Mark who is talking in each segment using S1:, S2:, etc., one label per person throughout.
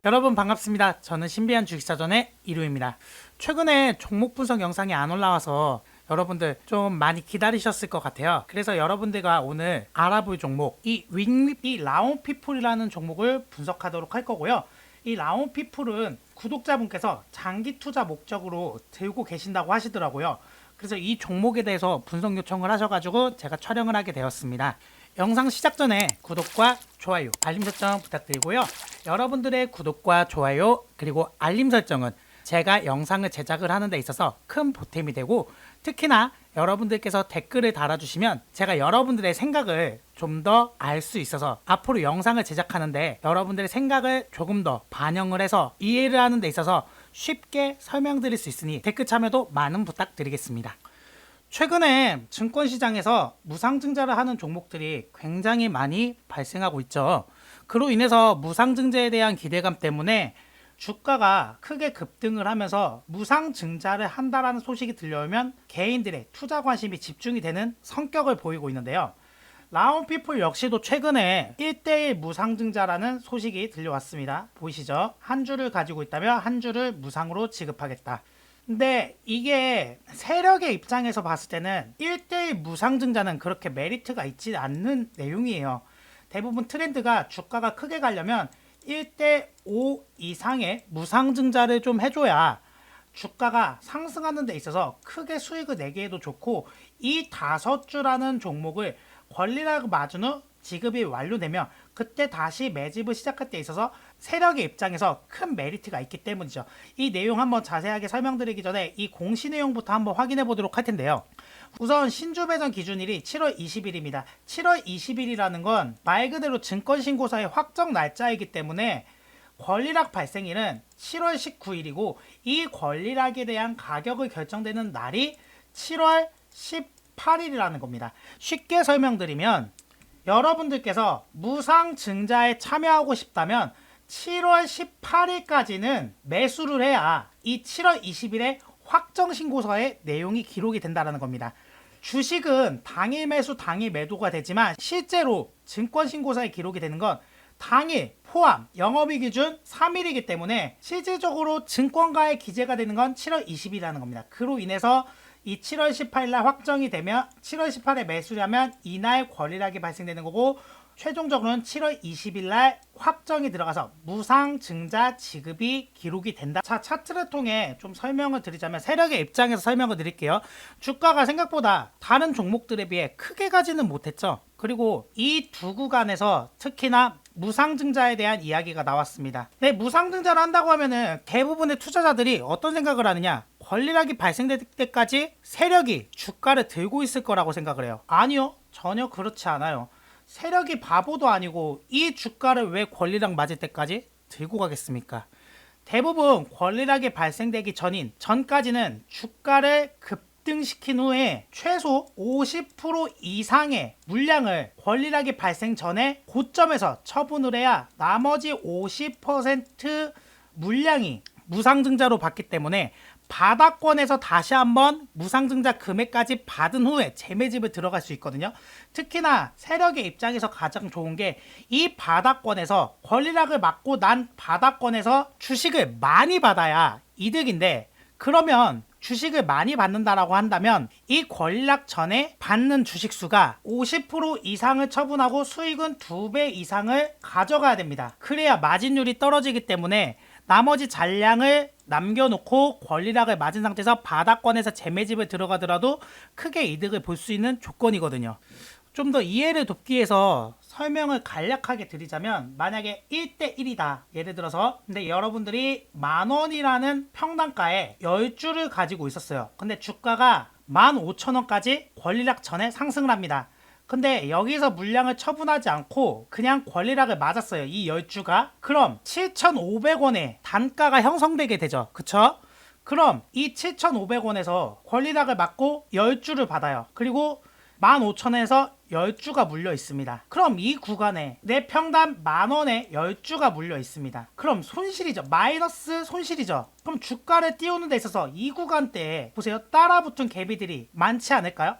S1: 여러분 반갑습니다. 저는 신비한 주식사전의 이루입니다. 최근에 종목 분석 영상이 안 올라와서 여러분들 좀 많이 기다리셨을 것 같아요. 그래서 여러분들과 오늘 알아볼 종목 이 라온피플이라는 종목을 분석하도록 할 거고요. 이 라온피플은 구독자분께서 장기 투자 목적으로 들고 계신다고 하시더라고요. 그래서 이 종목에 대해서 분석 요청을 하셔가지고 제가 촬영을 하게 되었습니다. 영상 시작 전에 구독과 좋아요, 알림 설정 부탁드리고요. 여러분들의 구독과 좋아요 그리고 알림 설정은 제가 영상을 제작을 하는 데 있어서 큰 보탬이 되고, 특히나 여러분들께서 댓글을 달아주시면 제가 여러분들의 생각을 좀 더 알 수 있어서 앞으로 영상을 제작하는데 여러분들의 생각을 조금 더 반영을 해서 이해를 하는 데 있어서 쉽게 설명드릴 수 있으니 댓글 참여도 많은 부탁드리겠습니다. 최근에 증권시장에서 무상증자를 하는 종목들이 굉장히 많이 발생하고 있죠. 그로 인해서 무상증자에 대한 기대감 때문에 주가가 크게 급등을 하면서 무상증자를 한다라는 소식이 들려오면 개인들의 투자 관심이 집중이 되는 성격을 보이고 있는데요. 라온피플 역시도 최근에 1대1 무상증자라는 소식이 들려왔습니다. 보이시죠? 한 주를 가지고 있다면 한 주를 무상으로 지급하겠다. 근데 이게 세력의 입장에서 봤을 때는 1대1 무상증자는 그렇게 메리트가 있지 않는 내용이에요. 대부분 트렌드가 주가가 크게 가려면 1대5 이상의 무상증자를 좀 해줘야 주가가 상승하는 데 있어서 크게 수익을 내기에도 좋고, 이 5주라는 종목을 권리락을 맞은 후 지급이 완료되면 그때 다시 매집을 시작할 때 있어서 세력의 입장에서 큰 메리트가 있기 때문이죠. 이 내용 한번 자세하게 설명드리기 전에 이 공시 내용부터 한번 확인해 보도록 할 텐데요. 우선 신주 배정 기준일이 7월 20일입니다. 7월 20일이라는 건 말 그대로 증권신고사의 확정 날짜이기 때문에 권리락 발생일은 7월 19일이고 이 권리락에 대한 가격을 결정되는 날이 7월 18일이라는 겁니다. 쉽게 설명드리면 여러분들께서 무상증자에 참여하고 싶다면 7월 18일까지는 매수를 해야 이 7월 20일에 확정신고서에 내용이 기록이 된다는 겁니다. 주식은 당일 매수, 당일 매도가 되지만 실제로 증권신고서에 기록이 되는 건 당일 포함 영업일 기준 3일이기 때문에 실질적으로 증권가에 기재가 되는 건 7월 20일이라는 겁니다. 그로 인해서 이 7월 18일 날 확정이 되면 7월 18일에 매수하면 이날 권리락이 발생되는 거고, 최종적으로는 7월 20일 날 확정이 들어가서 무상증자 지급이 기록이 된다. 자, 차트를 통해 좀 설명을 드리자면 세력의 입장에서 설명을 드릴게요. 주가가 생각보다 다른 종목들에 비해 크게 가지는 못했죠. 그리고 이 두 구간에서 특히나 무상증자에 대한 이야기가 나왔습니다. 네, 무상증자를 한다고 하면은 대부분의 투자자들이 어떤 생각을 하느냐? 권리락이 발생될 때까지 세력이 주가를 들고 있을 거라고 생각을 해요. 아니요, 전혀 그렇지 않아요. 세력이 바보도 아니고 이 주가를 왜 권리락 맞을 때까지 들고 가겠습니까? 대부분 권리락이 발생되기 전까지는 주가를 급등시킨 후에 최소 50% 이상의 물량을 권리락이 발생 전에 고점에서 처분을 해야 나머지 50% 물량이 무상증자로 받기 때문에 바닥권에서 다시 한번 무상증자 금액까지 받은 후에 재매집을 들어갈 수 있거든요. 특히나 세력의 입장에서 가장 좋은 게 이 바닥권에서 권리락을 맞고 난 바닥권에서 주식을 많이 받아야 이득인데, 그러면 주식을 많이 받는다라고 한다면 이 권리락 전에 받는 주식 수가 50% 이상을 처분하고 수익은 2배 이상을 가져가야 됩니다. 그래야 마진율이 떨어지기 때문에 나머지 잔량을 남겨놓고 권리락을 맞은 상태에서 바닥권에서 재매집을 들어가더라도 크게 이득을 볼 수 있는 조건이거든요. 좀 더 이해를 돕기 위해서 설명을 간략하게 드리자면, 만약에 1대1이다 예를 들어서, 근데 여러분들이 10,000원이라는 평단가에 10주를 가지고 있었어요. 근데 주가가 15,000원까지 권리락 전에 상승을 합니다. 근데 여기서 물량을 처분하지 않고 그냥 권리락을 맞았어요, 이 10주가. 그럼 7,500원의 단가가 형성되게 되죠. 그쵸? 그럼 이 7,500원에서 권리락을 맞고 10주를 받아요. 그리고 15,000원에서 10주가 물려 있습니다. 그럼 이 구간에 내 평단 10,000원에 10주가 물려 있습니다. 그럼 손실이죠. 마이너스 손실이죠. 그럼 주가를 띄우는 데 있어서 이 구간대에 보세요, 따라붙은 개비들이 많지 않을까요?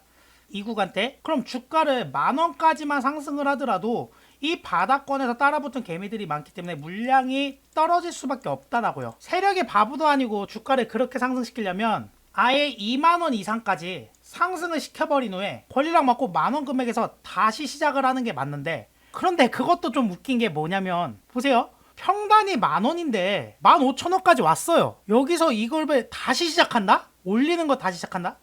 S1: 이 구간대. 그럼 주가를 10,000원까지만 상승을 하더라도 이 바닥권에서 따라붙은 개미들이 많기 때문에 물량이 떨어질 수밖에 없다라고요. 세력이 바보도 아니고 주가를 그렇게 상승시키려면 아예 2만원 이상까지 상승을 시켜버린 후에 권리락 맞고 만원 금액에서 다시 시작을 하는 게 맞는데, 그런데 그것도 좀 웃긴 게 뭐냐면 보세요. 평단이 만원인데 15,000원까지 왔어요. 여기서 이걸 왜 다시 시작한다? 올리는 거 다시 시작한다?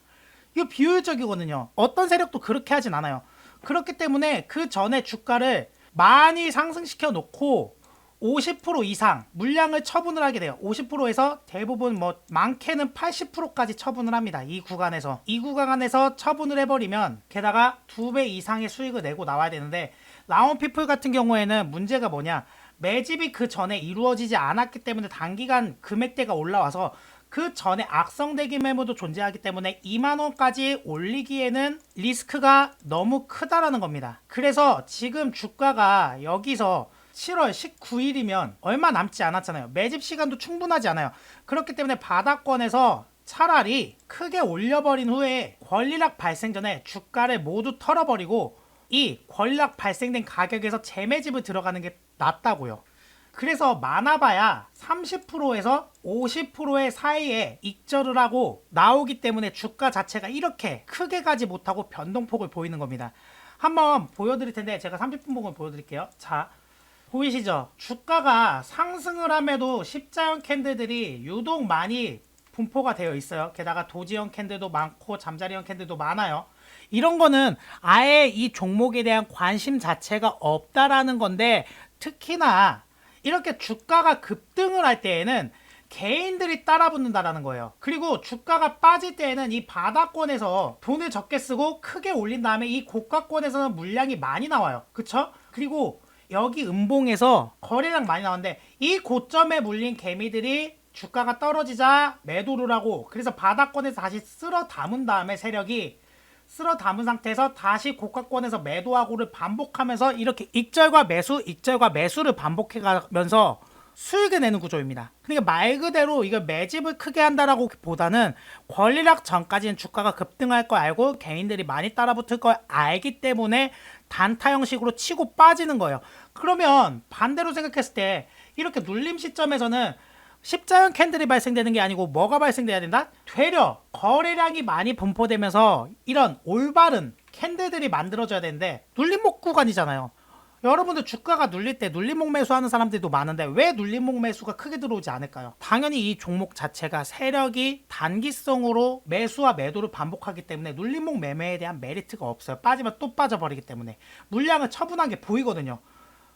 S1: 이거 비효율적이거든요. 어떤 세력도 그렇게 하진 않아요. 그렇기 때문에 그 전에 주가를 많이 상승시켜 놓고 50% 이상 물량을 처분을 하게 돼요. 50%에서 대부분 뭐 많게는 80%까지 처분을 합니다. 이 구간에서 처분을 해버리면 게다가 2배 이상의 수익을 내고 나와야 되는데, 라운피플 같은 경우에는 문제가 뭐냐, 매집이 그 전에 이루어지지 않았기 때문에 단기간 금액대가 올라와서 그 전에 악성대기 매물도 존재하기 때문에 2만원까지 올리기에는 리스크가 너무 크다라는 겁니다. 그래서 지금 주가가 여기서 7월 19일이면 얼마 남지 않았잖아요. 매집 시간도 충분하지 않아요. 그렇기 때문에 바닥권에서 차라리 크게 올려버린 후에 권리락 발생 전에 주가를 모두 털어버리고 이 권리락 발생된 가격에서 재매집을 들어가는 게 낫다고요. 그래서 많아봐야 30%에서 50%의 사이에 익절을 하고 나오기 때문에 주가 자체가 이렇게 크게 가지 못하고 변동폭을 보이는 겁니다. 한번 보여드릴 텐데 제가 30분 봉을 보여드릴게요. 자, 보이시죠? 주가가 상승을 함에도 십자형 캔들들이 유독 많이 분포가 되어 있어요. 게다가 도지형 캔들도 많고 잠자리형 캔들도 많아요. 이런 거는 아예 이 종목에 대한 관심 자체가 없다라는 건데, 특히나 이렇게 주가가 급등을 할 때에는 개인들이 따라붙는다라는 거예요. 그리고 주가가 빠질 때에는 이 바닥권에서 돈을 적게 쓰고 크게 올린 다음에 이 고가권에서는 물량이 많이 나와요. 그쵸? 그리고 여기 음봉에서 거래량 많이 나오는데 이 고점에 물린 개미들이 주가가 떨어지자 매도를 하고, 그래서 바닥권에서 다시 쓸어 담은 다음에 세력이 쓸어 담은 상태에서 다시 고가권에서 매도하고를 반복하면서 이렇게 익절과 매수를 반복해 가면서 수익을 내는 구조입니다. 그러니까 말 그대로 이걸 매집을 크게 한다라고 보다는 권리락 전까지는 주가가 급등할 걸 알고 개인들이 많이 따라붙을 걸 알기 때문에 단타 형식으로 치고 빠지는 거예요. 그러면 반대로 생각했을 때 이렇게 눌림 시점에서는 십자형 캔들이 발생되는 게 아니고 뭐가 발생돼야 된다? 되려 거래량이 많이 분포되면서 이런 올바른 캔들들이 만들어져야 되는데 눌림목 구간이잖아요. 여러분들 주가가 눌릴 때 눌림목 매수하는 사람들도 많은데 왜 눌림목 매수가 크게 들어오지 않을까요? 당연히 이 종목 자체가 세력이 단기성으로 매수와 매도를 반복하기 때문에 눌림목 매매에 대한 메리트가 없어요. 빠지면 또 빠져버리기 때문에 물량을 처분한 게 보이거든요.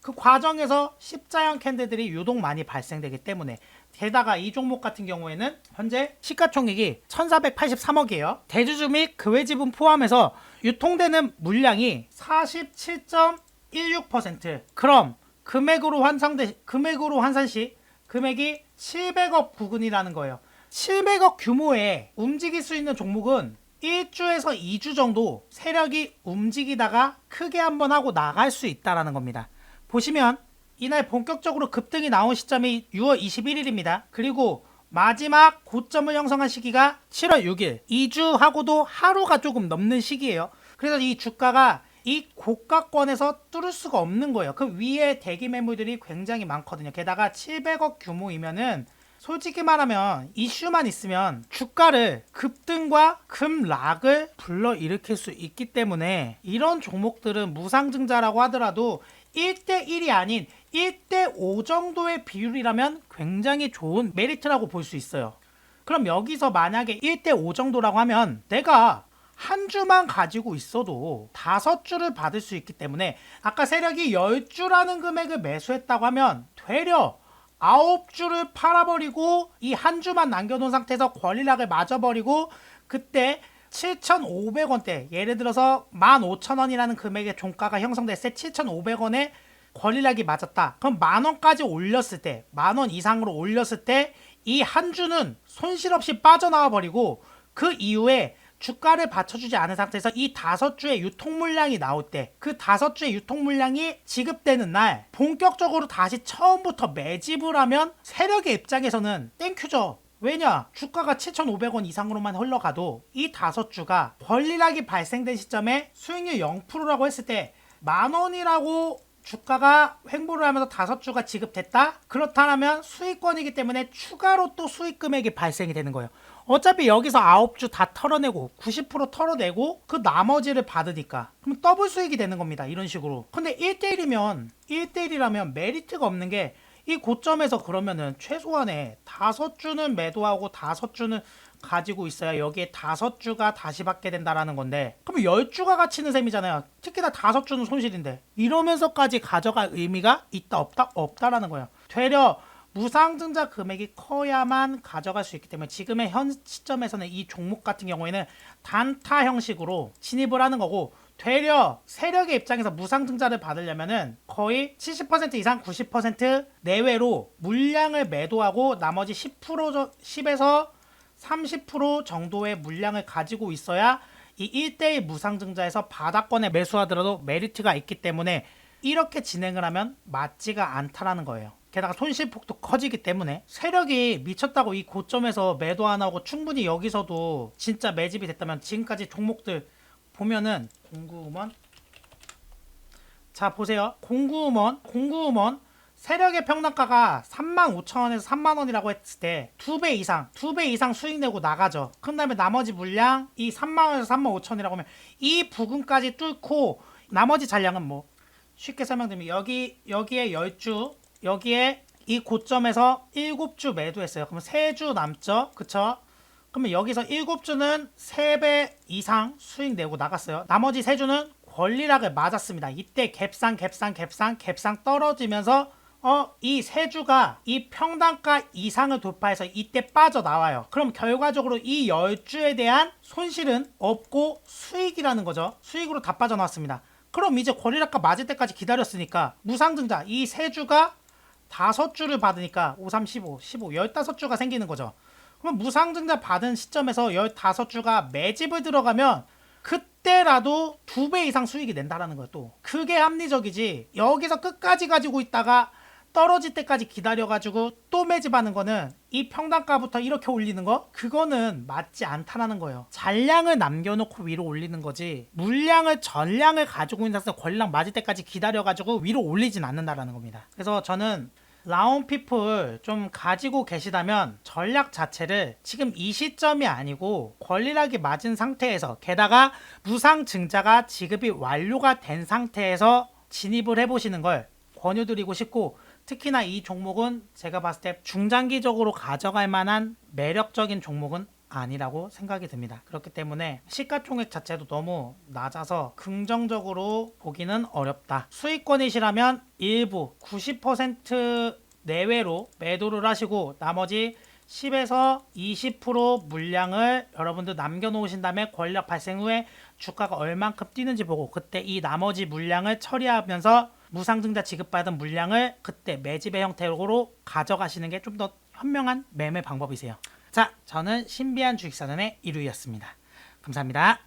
S1: 그 과정에서 십자형 캔들들이 유독 많이 발생되기 때문에, 게다가 이 종목 같은 경우에는 현재 시가총액이 1483억이에요. 대주주 및 그외지분 포함해서 유통되는 물량이 47.16%. 그럼 금액으로 환산시 금액이 700억 부근이라는 거예요. 700억 규모의 움직일 수 있는 종목은 1주에서 2주 정도 세력이 움직이다가 크게 한번 하고 나갈 수 있다는 겁니다. 보시면 이날 본격적으로 급등이 나온 시점이 6월 21일입니다. 그리고 마지막 고점을 형성한 시기가 7월 6일. 2주 하고도 하루가 조금 넘는 시기예요. 그래서 이 주가가 이 고가권에서 뚫을 수가 없는 거예요. 그 위에 대기 매물들이 굉장히 많거든요. 게다가 700억 규모이면은 솔직히 말하면 이슈만 있으면 주가를 급등과 급락을 불러일으킬 수 있기 때문에 이런 종목들은 무상증자라고 하더라도 1대1이 아닌 1대5 정도의 비율이라면 굉장히 좋은 메리트라고 볼 수 있어요. 그럼 여기서 만약에 1대5 정도라고 하면 내가 한 주만 가지고 있어도 5주를 받을 수 있기 때문에, 아까 세력이 10주라는 금액을 매수했다고 하면 되려 9주를 팔아버리고 이 한 주만 남겨놓은 상태에서 권리락을 맞아버리고, 그때 7,500원대, 예를 들어서 15,000원이라는 금액의 종가가 형성됐을 때 7,500원에 권리락이 맞았다. 그럼 만원까지 올렸을 때, 만원 이상으로 올렸을 때 이 한 주는 손실 없이 빠져나와 버리고, 그 이후에 주가를 받쳐주지 않은 상태에서 이 5주의 유통 물량이 나올 때, 그 5주의 유통 물량이 지급되는 날 본격적으로 다시 처음부터 매집을 하면 세력의 입장에서는 땡큐죠. 왜냐? 주가가 7,500원 이상으로만 흘러가도 이 5주가 권리락이 발생된 시점에 수익률 0%라고 했을 때 만원이라고 주가가 횡보를 하면서 5주가 지급됐다? 그렇다면 수익권이기 때문에 추가로 또 수익 금액이 발생이 되는 거예요. 어차피 여기서 9주 다 털어내고 90% 털어내고 그 나머지를 받으니까 그럼 더블 수익이 되는 겁니다. 이런 식으로. 근데 1대1이라면 메리트가 없는 게 이 고점에서 그러면은 최소한에 5주는 매도하고 5주는 가지고 있어야 여기에 5주가 다시 받게 된다라는 건데 그럼 10주가 갇히는 셈이잖아요. 특히나 5주는 손실인데 이러면서까지 가져갈 의미가 있다 없다? 없다라는 거예요. 되려 무상증자 금액이 커야만 가져갈 수 있기 때문에 지금의 현 시점에서는 이 종목 같은 경우에는 단타 형식으로 진입을 하는 거고 되려 세력의 입장에서 무상증자를 받으려면은 거의 70% 이상 90% 내외로 물량을 매도하고 나머지 10에서 30% 정도의 물량을 가지고 있어야 이 1대1 무상증자에서 바닥권에 매수하더라도 메리트가 있기 때문에 이렇게 진행을 하면 맞지가 않다라는 거예요. 게다가 손실폭도 커지기 때문에 세력이 미쳤다고 이 고점에서 매도 안 하고 충분히 여기서도 진짜 매집이 됐다면 지금까지 종목들 보면은 공구음원 자 보세요. 공구음원 세력의 평단가가 35,000원에서 30,000원이라고 했을 때 2배 이상 수익 내고 나가죠. 그 다음에 나머지 물량 이 30,000원에서 35,000원이라고 하면 이 부분까지 뚫고 나머지 잔량은 뭐 쉽게 설명드리면 여기에 10주 여기에 이 고점에서 7주 매도했어요. 그러면 3주 남죠. 그쵸? 그러면 여기서 7주는 3배 이상 수익 내고 나갔어요. 나머지 3주는 권리락을 맞았습니다. 이때 갭상 떨어지면서 이 3주가 이 평단가 이상을 돌파해서 이때 빠져나와요. 그럼 결과적으로 이 10주에 대한 손실은 없고 수익이라는 거죠. 수익으로 다 빠져나왔습니다. 그럼 이제 권리락가 맞을 때까지 기다렸으니까 무상증자 이 3주가 5주를 받으니까 5, 3, 15, 15 생기는 거죠. 그럼 무상증자 받은 시점에서 15주가 매집을 들어가면 그때라도 2배 이상 수익이 낸다라는 거예요. 또 그게 합리적이지 여기서 끝까지 가지고 있다가 떨어질 때까지 기다려가지고 또 매집하는 거는 이 평단가부터 이렇게 올리는 거 그거는 맞지 않다라는 거예요. 잔량을 남겨놓고 위로 올리는 거지 전량을 가지고 있는 상태에서 권리락 맞을 때까지 기다려가지고 위로 올리진 않는다라는 겁니다. 그래서 저는 라운피플 좀 가지고 계시다면 전략 자체를 지금 이 시점이 아니고 권리락이 맞은 상태에서 게다가 무상증자가 지급이 완료가 된 상태에서 진입을 해보시는 걸 권유드리고 싶고 특히나 이 종목은 제가 봤을 때 중장기적으로 가져갈 만한 매력적인 종목은 아니라고 생각이 듭니다. 그렇기 때문에 시가총액 자체도 너무 낮아서 긍정적으로 보기는 어렵다. 수익권이시라면 일부 90% 내외로 매도를 하시고 나머지 10에서 20% 물량을 여러분들 남겨놓으신 다음에 권리락 발생 후에 주가가 얼만큼 뛰는지 보고 그때 이 나머지 물량을 처리하면서 무상증자 지급받은 물량을 그때 매집의 형태로 가져가시는 게 좀 더 현명한 매매 방법이세요. 자, 저는 신비한 주식사전의 이루이였습니다. 감사합니다.